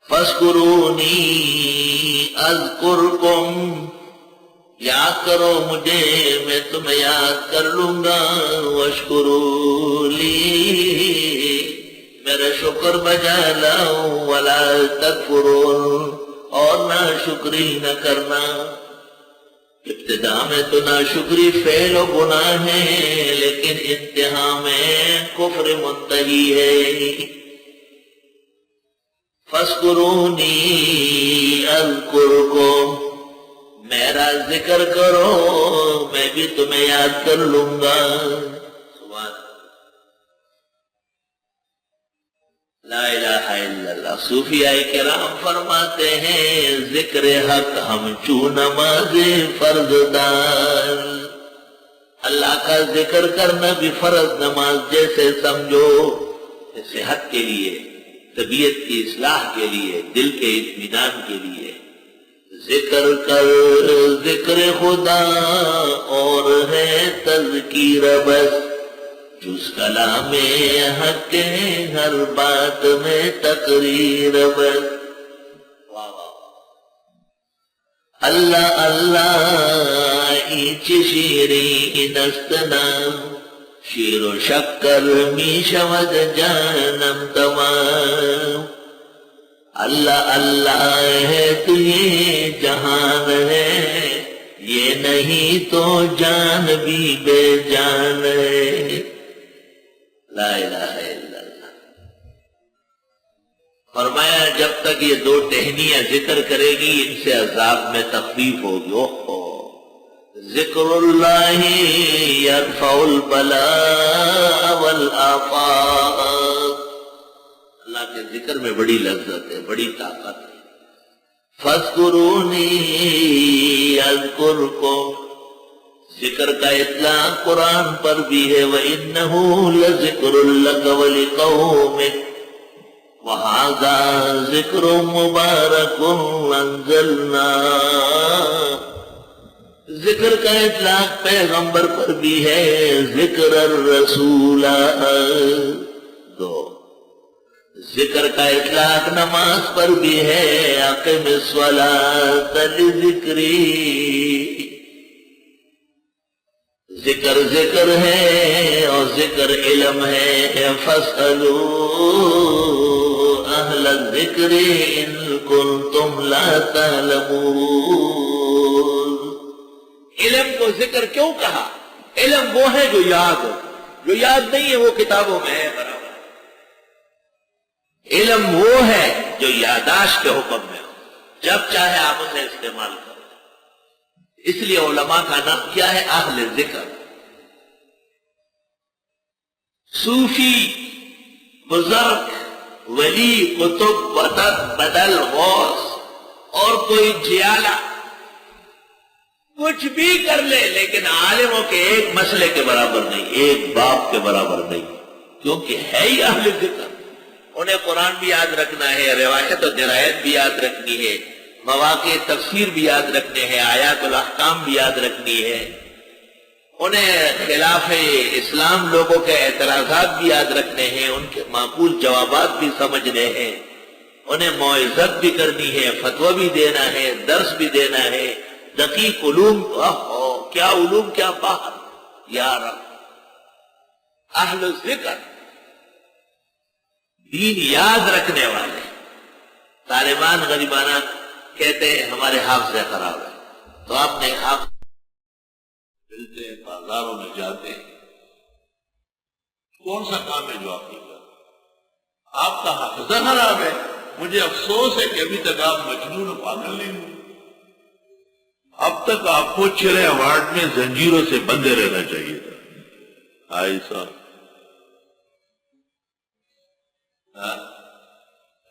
فاذکرونی اذکرکم، یاد کرو مجھے میں تمہیں یاد کر لوں گا، واشکروا لی، میرا شکر بجا لاؤ، ولا تکفرون، اور نہ شکری نہ کرنا۔ ابتدا میں تو ناشکری فعل و گناہ ہے، لیکن انتہا میں کفر منتہی ہے۔ فاذکرونی اذکرکم، میرا ذکر کرو میں بھی تمہیں یاد کر لوں گا۔ سبحان لا الہ الا اللہ۔ صوفیاء کرام فرماتے ہیں ذکر حق ہم چوں نماز فرض دار، اللہ کا ذکر کرنا بھی فرض نماز جیسے سمجھو، صحت کے لیے، طبیعت کی اصلاح کے لیے، دل کے اطمینان کے لیے۔ ذکر کر ذکر خدا اور ہے تذکیر بس، جس کلام حق کے ہر بات میں تقریر بس۔ اللہ اللہ ایچ شیرین استنا، شیر و شکر می شود جانم تمام، اللہ اللہ ہے تو یہ جہان ہے، یہ نہیں تو جان بھی بے جان ہے۔ لا الہ الا اللہ۔ فرمایا جب تک یہ دو ٹہنیاں ذکر کرے گی ان سے عذاب میں تخفیف ہوگی۔ ذکر اللہ یرفع البلاء والآفات، اللہ کے ذکر میں بڑی لذت ہے، بڑی طاقت ہے۔ فاذکرونی اذکرکم، ذکر کا اطلاق قرآن پر بھی ہے، وَإِنَّهُ لَذِكْرٌ لَكَ وَلِقَوْمِكَ وَهَذَا ذِكْرٌ مُبَارَكٌ أَنزَلْنَاهُ۔ ذکر کا اطلاق پیغمبر پر بھی ہے، ذکر الرسول دو۔ ذکر کا اطلاق نماز پر بھی ہے، اقم الصلاۃ لذکری۔ ذکر ذکر ہے اور ذکر علم ہے، فاسألوا اہل الذکر ان کنتم لا تعلمون۔ علم کو ذکر کیوں کہا؟ علم وہ ہے جو یاد ہو، جو یاد نہیں ہے وہ کتابوں میں ہے برابر۔ علم وہ ہے جو یاداشت کے حکم میں ہو، جب چاہے آپ اسے استعمال کرو۔ اس لیے علماء کا نام کیا ہے؟ اہل ذکر۔ صوفی، بزرگ، ولی، قطب، وطن، بدل، غوث اور کوئی جیالہ کچھ بھی کر لے، لیکن عالموں کے ایک مسئلے کے برابر نہیں، ایک باپ کے برابر نہیں، کیونکہ ہے ہی اہل ذکر۔ انہیں قرآن بھی یاد رکھنا ہے، روایت و درایت بھی یاد رکھنی ہے، مواقع تفسیر بھی یاد رکھنے ہیں، آیات الاحکام بھی یاد رکھنی ہے، انہیں خلاف اسلام لوگوں کے اعتراضات بھی یاد رکھنے ہیں، ان کے معقول جوابات بھی سمجھنے ہیں، انہیں موعظت بھی کرنی ہے، فتویٰ بھی دینا ہے، درس بھی دینا ہے، دقیق علوم، کیا علوم کیا باہر یا رب۔ اہل ذکر دین یاد رکھنے والے۔ طالبان غریبانہ کہتے ہیں ہمارے حافظے خراب ہے، تو آپ نے حافظ ملتے ہیں، بازاروں میں جاتے ہیں، کون سا کام ہے جو آپ نہیں کرتے؟ آپ کا حافظہ خراب ہے۔ مجھے افسوس ہے کہ ابھی تک آپ مجنون و پاگل نہیں ہوئے۔ اب تک آپ کو چرے ایوارڈ میں زنجیروں سے بندے رہنا چاہیے تھا۔ آئی صاحب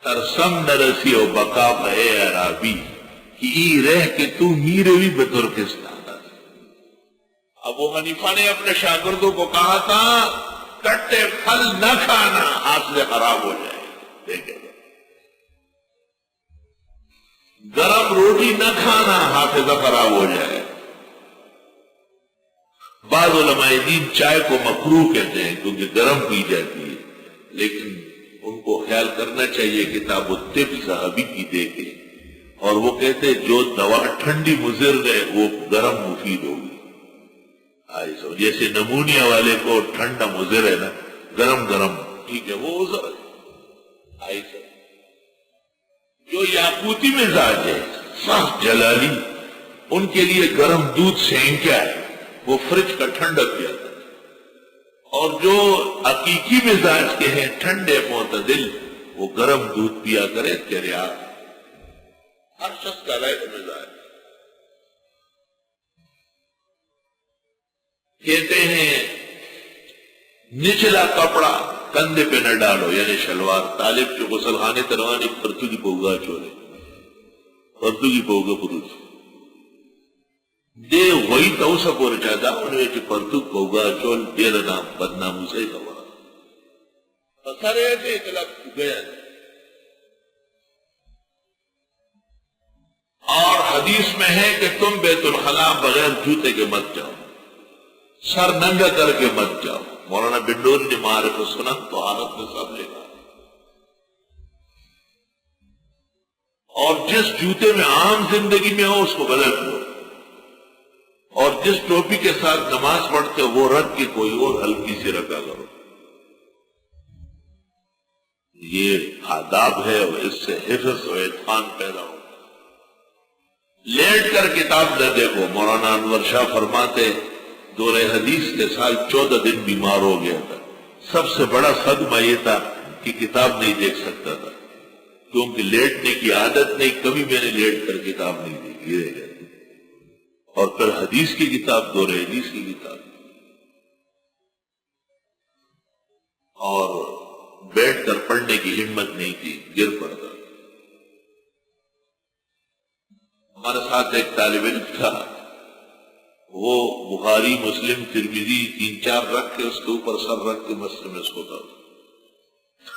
ترسم نرسی و بقا پہے عرابی کہ ای رہ کہ تو میرے بھی بترکستان۔ ابو حنیفہ نے اپنے شاگردوں کو کہا تھا کٹے پھل نہ کھانا، حافظے خراب ہو جائے، دیکھیں گرم روٹی نہ کھانا، حافظہ خراب ہو جائے۔ بعض علماء دین چائے کو مکروہ کہتے ہیں کیونکہ گرم پی جاتی ہے، لیکن ان کو خیال کرنا چاہیے کتاب الطب صحابی کی دیکھے، اور وہ کہتے جو دوا ٹھنڈی مضر ہے وہ گرم مفید ہوگی. جیسے نمونیا والے کو ٹھنڈا مضر ہے نا، گرم گرم ٹھیک ہے وہ عذر ہے. جو یاقوتی مزاج ہے سخت جلالی، ان کے لیے گرم دودھ سینکا ہے وہ فریج کا ٹھنڈک کیا تھا، اور جو حقیقی مزاج کے ہیں ٹھنڈے معتدل وہ گرم دودھ پیا کرے چریا. ہر شخص کا الگ مزاج. کہتے ہیں نچلا کپڑا کندھے پہ نہ ڈالو، یعنی شلوار. طالب کے غسل خانے تروانی پرتو کی پوگا چولے پرتو کی پوگا پروچ دے وہی تو سب اور چاہتا انہیں کہ پرتو پوگا چول دیر نام بدنام سے کما پتھر ہے کہ گیا. اور حدیث میں ہے کہ تم بیت الخلاء بغیر جوتے کے مت جاؤ، سر ننگا کر کے مت جاؤ. مولانا بنڈور نے معارف السنن تو عادت میں سب لے گا. اور جس جوتے میں عام زندگی میں ہو اس کو بدل دو، اور جس ٹوپی کے ساتھ نماز پڑھتے ہو وہ رکھ کے کوئی اور ہلکی سی رکھا کرو. یہ آداب ہے اور اس سے حفظ و اتقان پیدا ہو. لیٹ کر کتاب نہ دیکھو. مولانا انور شاہ فرماتے دور حدیث کے سال 14 دن بیمار ہو گیا تھا. سب سے بڑا صدمہ یہ تھا کہ کتاب نہیں دیکھ سکتا تھا، کیونکہ لیٹنے کی عادت نہیں. کبھی میں نے لیٹ کر کتاب نہیں دیکھی. اور پھر حدیث کی کتاب، دور حدیث کی کتاب، اور بیٹھ کر پڑھنے کی ہمت نہیں تھی، گر پڑتا. ہمارے ساتھ ایک طالب علم تھا، وہ بخاری مسلم ترمذی 3-4 رکھ کے اس کے اوپر سر رکھ کے مسجد میں سوتا تھا.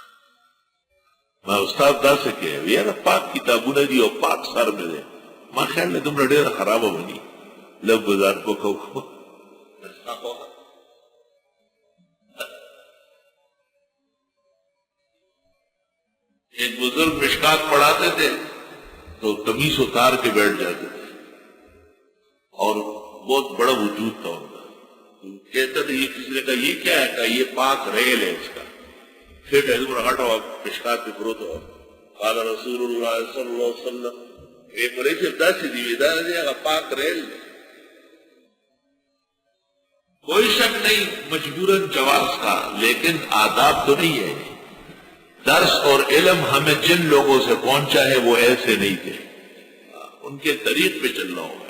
میں استاد دا سے کہ یار پاک کتابوں نے دی اور پاک سر میں دے ماں خیال نے تم ڈیرا خراب ہو بنی لب گزار کو کھو. ایک بزرگ مشکات پڑھاتے تھے تو قمیص اتار کے بیٹھ جاتے تھے، اور بہت بڑا وجود تھا ان کا. کہتا تھا یہ کسی نے کہا یہ کیا ہے؟ کہا یہ پاک ریل ہے اس کا. پھر ہٹو مشکات پہ فروت ہو قال رسول اللہ صلی اللہ علیہ وسلم ایک بڑے سے دس دیویدہ پاک ریل ہے. کوئی شک نہیں مجبوراً جواز کا، لیکن آداب تو نہیں ہے. درس اور علم ہمیں جن لوگوں سے پہنچا ہے وہ ایسے نہیں تھے، ان کے طریق پہ چلنا ہوگا.